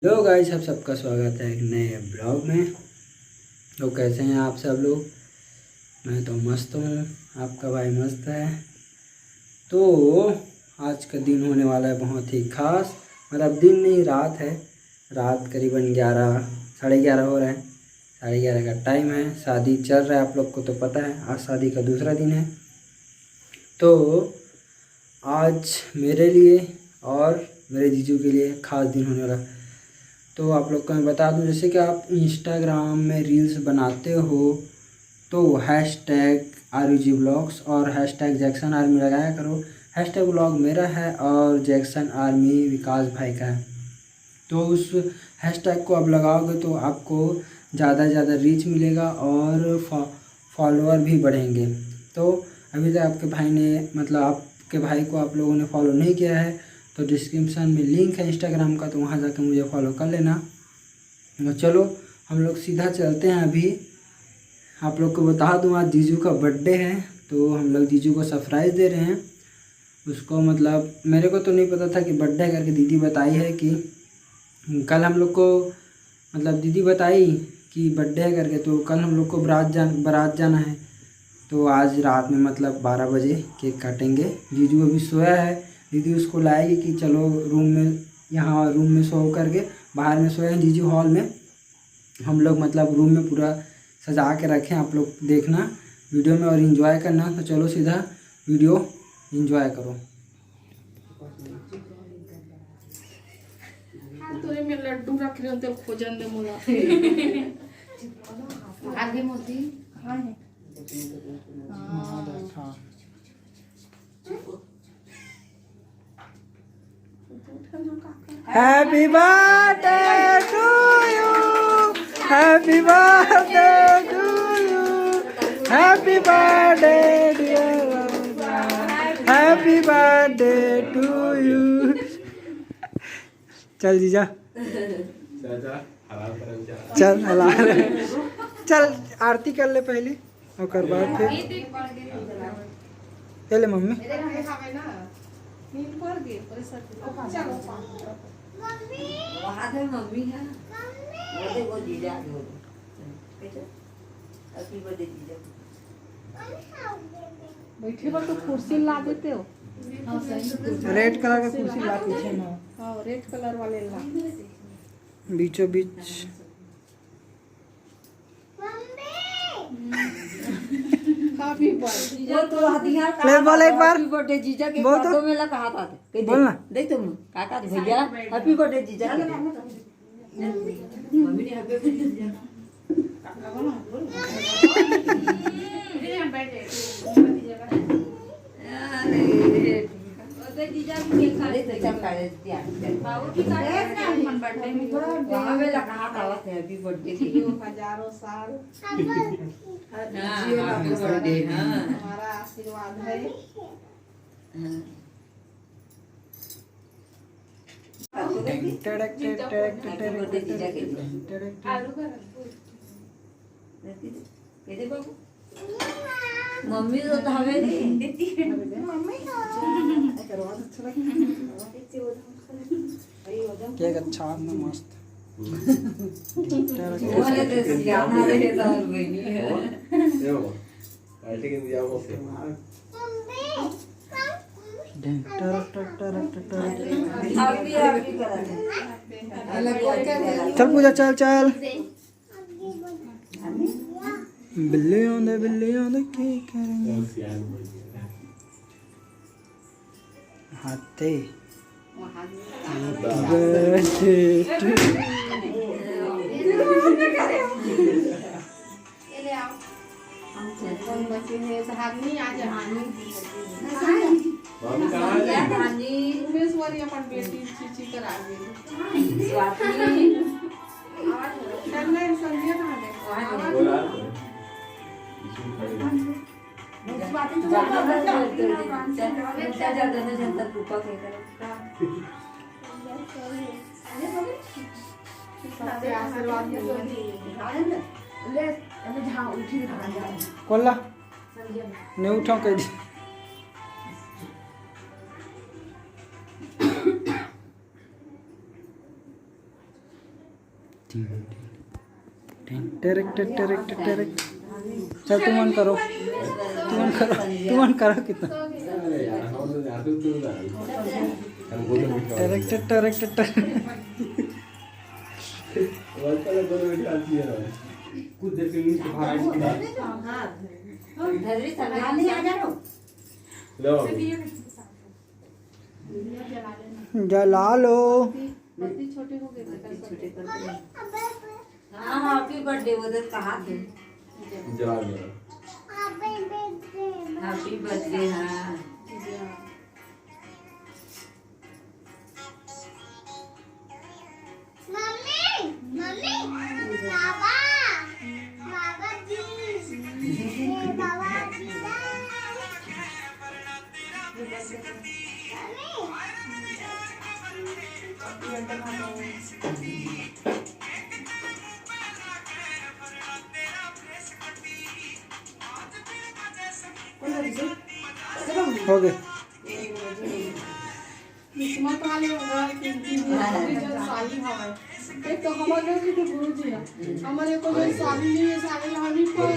Hello guys, आप सबका स्वागत है एक नए ब्लॉग में। तो कैसे हैं आप सब लोग? मैं तो मस्त हूँ, आपका भाई मस्त है। तो आज का दिन होने वाला है बहुत ही खास। मतलब दिन नहीं, रात है। रात करीबन 11 साढ़े 11 हो रहा है। 11:30 का टाइम है। शादी चल रहा है, आप लोग को तो पता है। आज शादी का दूसरा दिन है। तो आज मेरे लिए और मेरे जीजू के लिए खास दिन होने वाला है। तो आप लोग को मैं बता दूं, जैसे कि आप इंस्टाग्राम में रील्स बनाते हो तो हैशटैग RUG ब्लॉग्स और हैशटैग जैक्सन आर्मी लगाया करो। हैशटैग ब्लॉग मेरा है और जैक्सन आर्मी विकास भाई का है। तो उस हैशटैग को आप लगाओगे तो आपको ज़्यादा से ज़्यादा रीच मिलेगा और फॉलोअर भी बढ़ेंगे। तो अभी तक आपके भाई ने मतलब आपके भाई को आप लोगों ने फॉलो नहीं किया है तो डिस्क्रिप्शन में लिंक है इंस्टाग्राम का, तो वहाँ जाकर मुझे फॉलो कर लेना। तो चलो हम लोग सीधा चलते हैं। अभी आप लोग को बता दूँ, आज जीजू का बर्थडे है तो हम लोग जीजू को सरप्राइज़ दे रहे हैं। उसको मतलब मेरे को तो नहीं पता था कि बर्थडे करके दीदी बताई है कि कल हम लोग को मतलब दीदी बताई कि बर्थडे है करके, तो कल हम लोग को बारात जाना है। तो आज रात में मतलब 12 बजे केक काटेंगे। जीजू अभी सोया है, दीदी उसको लाएगी कि चलो रूम में, यहाँ रूम में सो करके बाहर में सोए हैं जीजू हॉल में। हम लोग मतलब रूम में पूरा सजा के रखें, आप लोग देखना वीडियो में और इन्जॉय करना। तो चलो सीधा वीडियो इन्जॉय करो। तोरे में लड्डू रख रहे हो तो खोजन दे मोला आगे मोती हां है हां देखा happy birthday to you, happy birthday to you, happy birthday dear, happy birthday to you. चल जीजा, चल हला चल आरती कर ले पहले और बाद फिर ले मम्मी। मम्मी है वो जीजा बैठे पर तो कुर्सी ला देते हो। रेड कलर का कुर्सी ला पीछे में। हां रेड कलर वाले ला बीचों बीच। हैप्पी बर्थडे वो तो हथियार ले बोल एक बार। हैप्पी बर्थडे जीजा के बोल तो। फोटो में लगा था बोलना। देख तुम काका भैया हैप्पी बर्थडे जीजा के मम्मी ने हैप्पी बर्थडे जीजा अरे जीजा के खाने से चल कर दिया बाबू की मन बर्थडे में वहां में लगा था हैप्पी बर्थडे के हजारों साल हैप्पी बर्थडे हां हमारा आशीर्वाद है। मम्मी तो हमें नहीं केक अच्छा है, मस्त। बोले तो जाना रहे तो बहनी है अभी अभी चल पूजा, चल चल। बिल्ली आंदे की करेंगे हाथे। धानी आज हानी धानी उमेश्वरी अपन बेटी चीची करा गेल स्वाति चलने संजय कहां गए स्वाति तो ज्यादा जनता कृपा के सबसे आशीर्वाद ले अबे जहां उठी रहा कोल्ला नहीं उठाओ कह दी। चल तुम ऑन करो, तुम ऑन करो कितना जला लो। बत्ती छोटे हो गए हाँ हैप्पी बर्थडे उधर कहा थे हैप्पी बर्थडे। हाँ हो गए। किस्मत वाले होगा कि जो साली हमारे एक तो हमारे भी तो गुरुजी है हमारे को जो साली नहीं है साली हामी पर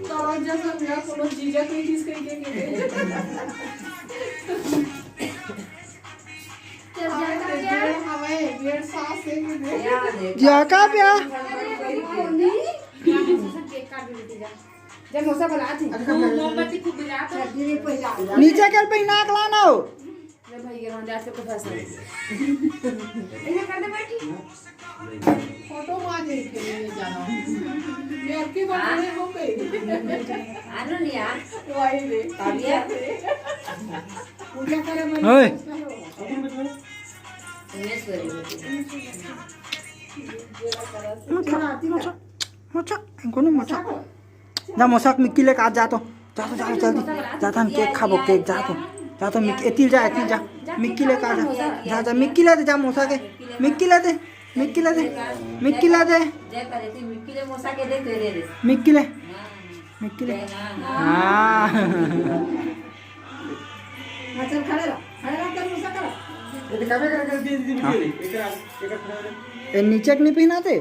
तो जैसा मेरा कोनो जीजा कोई चीज कहीं के हमें डेढ़ साल से जा का प्या जब मौसा बोला थी मोमबत्ती खूब बिला नीचे कर पे नाक लाना हो भाई ये रंजा से को फंसा इन्हें कर दे बैठी फोटो मार दे के लिए जाना ये आपकी बात नहीं हो गई आनो नहीं यार वाई दे काबिया पूजा करे मैं ओए मोचा इनको नहीं मोचा जा मोसाक मिक्की ले आज जा तो जल्दी जा तो केक खाबो केक जा तो एतिल जा मिक्की ले का जा मिक्की ले दे जा मोसा के मिक्की ले दे मिक्की ले दे मिक्की ले दे मिक्की ले मोसा के दे तेरे दे मिक्की ले हां चल खड़े रहो कर मोसा करो ये काबे कर दे दी मिक्की ले ए नीचे नहीं पहनाते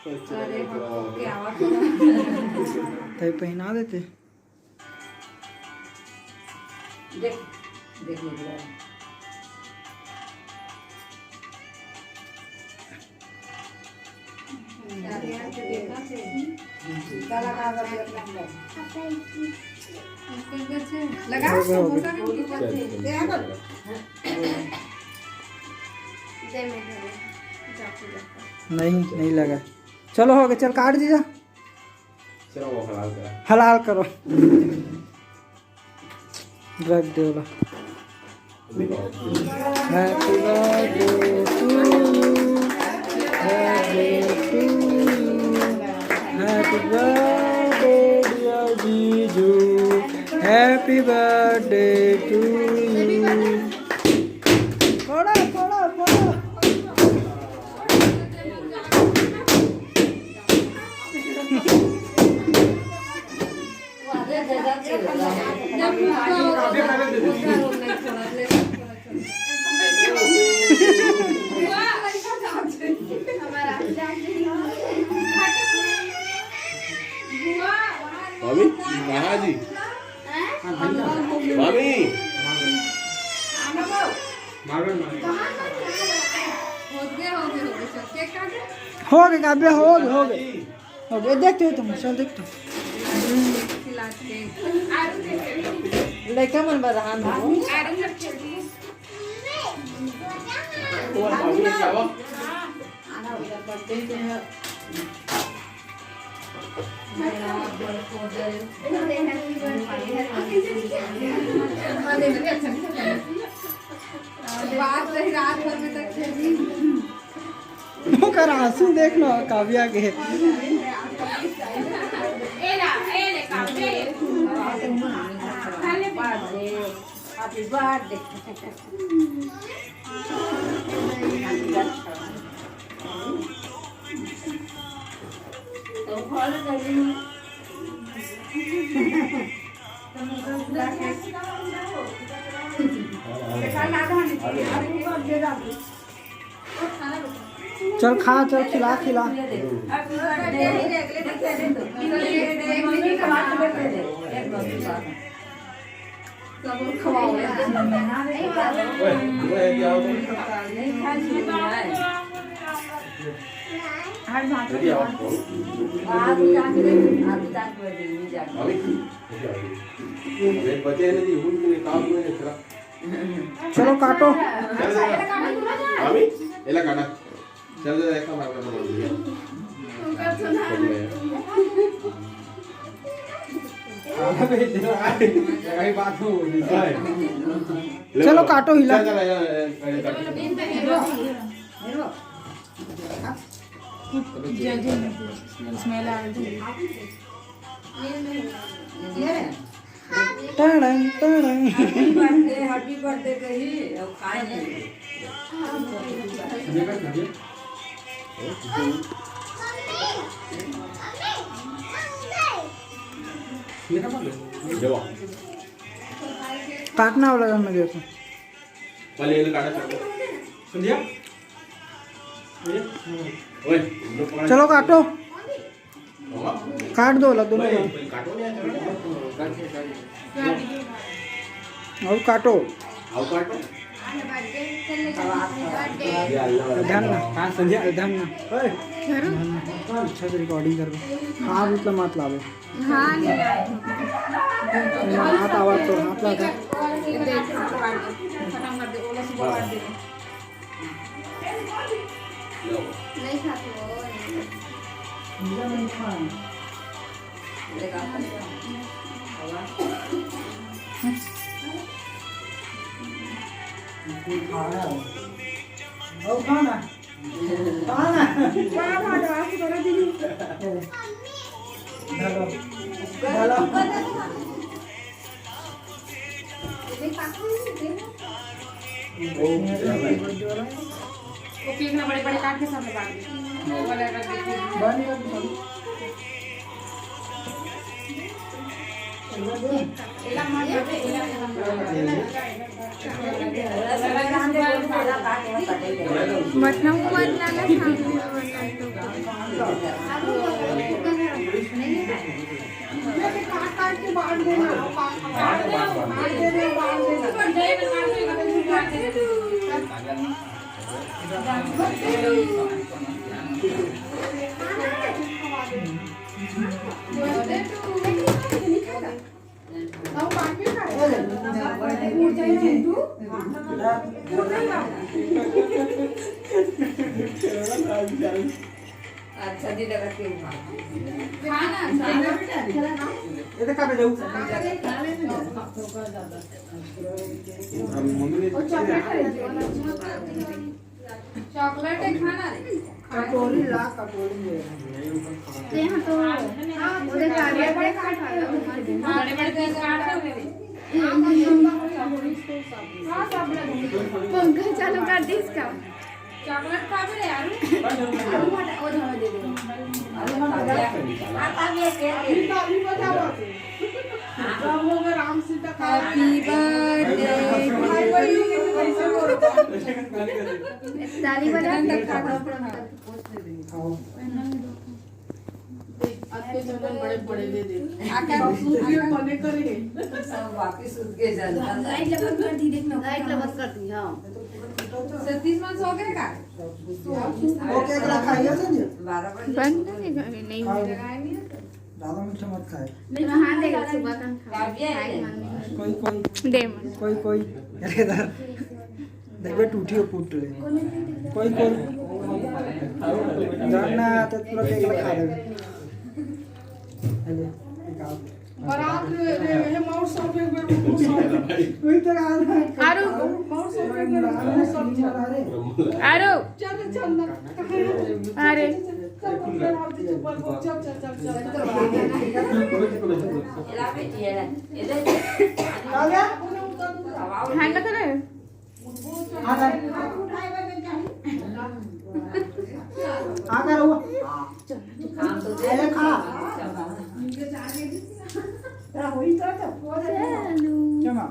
अरे क्या आवाज तो पहना देते देख देख लगा नहीं लगा। चलो हो गया, चल काट दीजा, चलो वो हलाल करो रख दे बोला। Happy birthday to you, happy birthday dear जीजू, हैप्पी बर्थडे टू यू। फोड़ो फोड़ो फोड़ो। मामी महाजी मामी हो गए काव्य, हो गए देखते हो तुम, चल देखते हो लड़का मन बदहान हो। कर आंसू देखना काव्या के। हैप्पी बर्थडे तो फॉलो कर ली चल खा, चल खिला खिला। सब खवाओ ओए वो है क्या हो यदि आप अभी एक बचे नहीं उनको काम में चला चलो काटो। चल अभी एला काटा चल जा एक काम कर चलो काटो हिला। स्मेल आ रही टड़ंग टड़ंग। हैप्पी बर्थडे कही और खाए नहीं देवा काटना वाला मैं देखो। पहले ये काटा कर संध्या ओए चलो काटो, मामा काट दो लग दोनों को। काटो नहीं और काटो। आओ काटो ध्यान ना, हाँ संध्या ध्यान ना। अच्छा से रिकॉर्डिंग कर दो। हाँ मतलब मत लावे। हाथ आवाज तो हाथ ला था। नहीं खाते हो खाना खाना वो केक ना बड़े बड़े काट के सामने बांट दे वो वाला रख दे एला मत दे एला मटना मटना ना काट काट के बांट देना बांट देना अच्छा दी लगा के खाना ये देखा पे जाऊ। चॉकलेट है खाना कटोरी ला, कटोरी ले। यहाँ तो उधर बड़े बड़े काट बड़े बड़े पीस काट रहे पंखा चालू कर दी इसका। चॉकलेट खा भी यार ताली बजाओ सब लोग आराम से तक हैप्पी बर्थडे ताली बजा आपके चलन बड़े बड़े दे दे आके सूखियो बने करे सब वापस उठ के चलता लाइट लगन कर दी देखना लाइट लगन कर दी हां 37 मन सो गए का ओके अगला खाइए संजय। 12 बजे बंद नहीं ज्यादा मीठा मत खाए। नहीं हां देगा सुबह का काव्य है कोई कोई दे कोई कोई देखबे टूटी हो पुट ले। कोई कोई जानना तो पूरा केक खा ले। हेलो निकाल बारात ये माउस सब एक बार कोई तो आ रहा है। आरो माउस सब एक बार सब आरो चल चल ना अरे चल चल चल एला पे ये ना इधर आ गया हैंग कर रहे आ गया आ गया वो काम तो दे ले खा। तेरा हुई तो चमा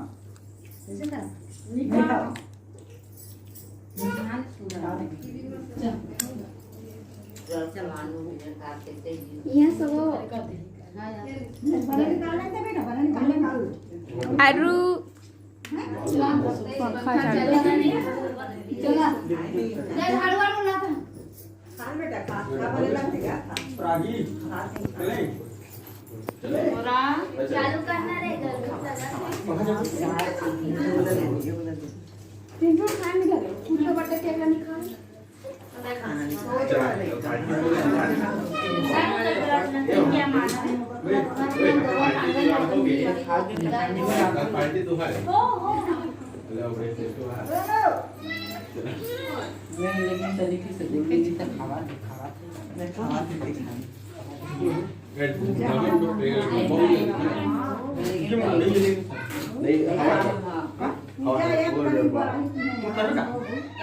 निकाल चलवानो कार के यहाँ सब अरु पंखा चला चालू करना रहेगा बड़ा केला निकाल पार्टी तो है लेकिन तरीके से देखिए तक खावा मैं खावा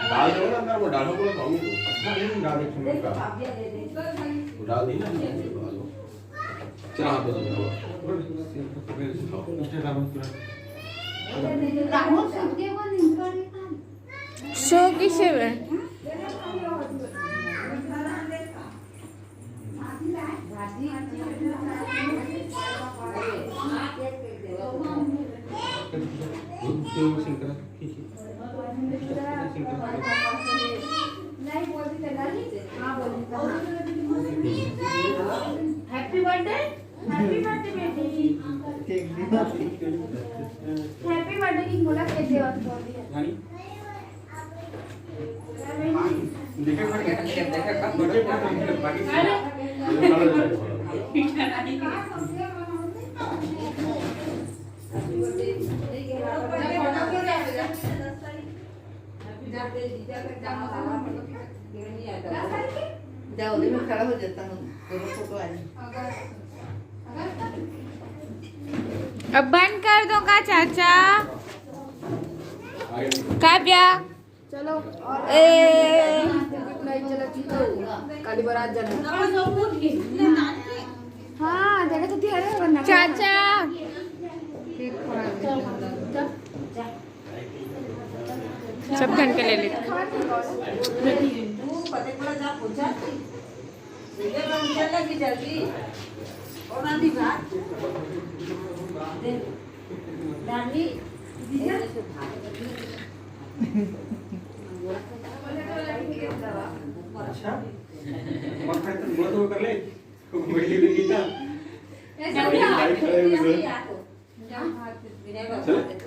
डाल दो ना अंदर वो डालो पूरा खाऊंगी तो डाल दी ना चल आप राहुल सुनके वो निकाल शो किसे में हैप्पी बर्थडे बेटी हैप्पी बर्थडे की बोला कैसे और बोल दिया जाओ मैं खड़ा हो जाता हूँ दोनों फोटो आ जाए अब बंद कर दो का चाचा काव्या चलो और ए नहीं चला तो काली बारात जाना हाँ जगह तो तैयार है वरना चाचा सब घन के ले लेते जल्दी और आधी बात डाली अच्छा मग काय तर मत कर ले बैठी लगी था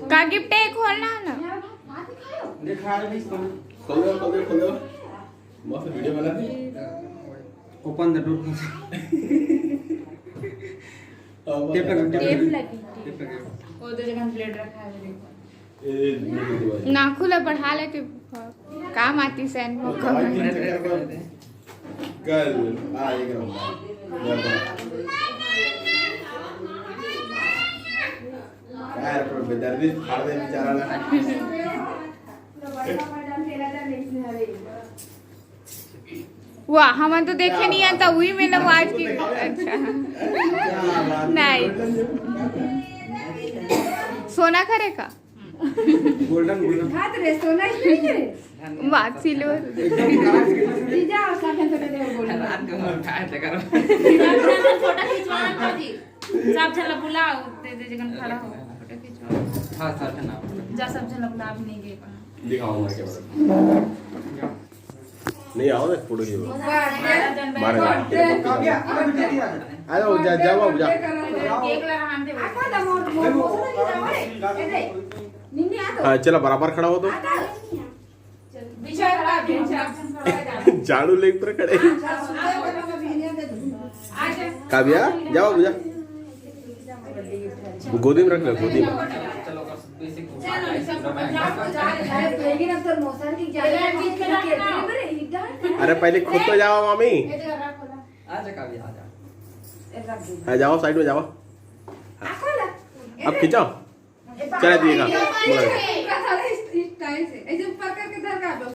का गिफ्ट है खोलना है ना देखा रहे नहीं खोल दो मस्त वीडियो बना दी ओपन द डोर टेप लगी वो तो जगह प्लेट रखा है नाखून बढ़ा ले के काम आती सैन वो कल आएगा यार पर बेदर्दी फाड़ दे बेचारा ना वाह हम तो देखे नहीं आता वही में लोग आज की अच्छा नहीं सोना करे का गोल्डन हाथ रे सोना नहीं करे बात सिल्वर जीजा और साथ में थोड़े देर बोल रात को खाए तो करो फोटो खिंचवाना जी सब चला बुलाओ दे जगन खड़ा हो फोटो खिंचवा हां सर ना जा सब चला बुला भी नहीं गए दिखाओ मैं कैमरा नहीं आओ ना फोटो खींचो मारे आ जाओ जाओ जा केक लगा हम दे आता दा मोर मोसना की जावे ए निन्नी आ तो हाँ चलो बराबर खड़ा हो तो विचार झाड़ू लेकर पर खड़े काव्या जाओ बुझा गोदी में रख ले गोदी में चलो बेसिक लेकिन अब तो मोसन की जावे अरे पहले खुद तो जाओ मामी आजा काव्या आजा हाँ जाओ साइड में जाओ अब खींचो चला दिएगा स्टाइल से ऐसे ऊपर करके धर का दो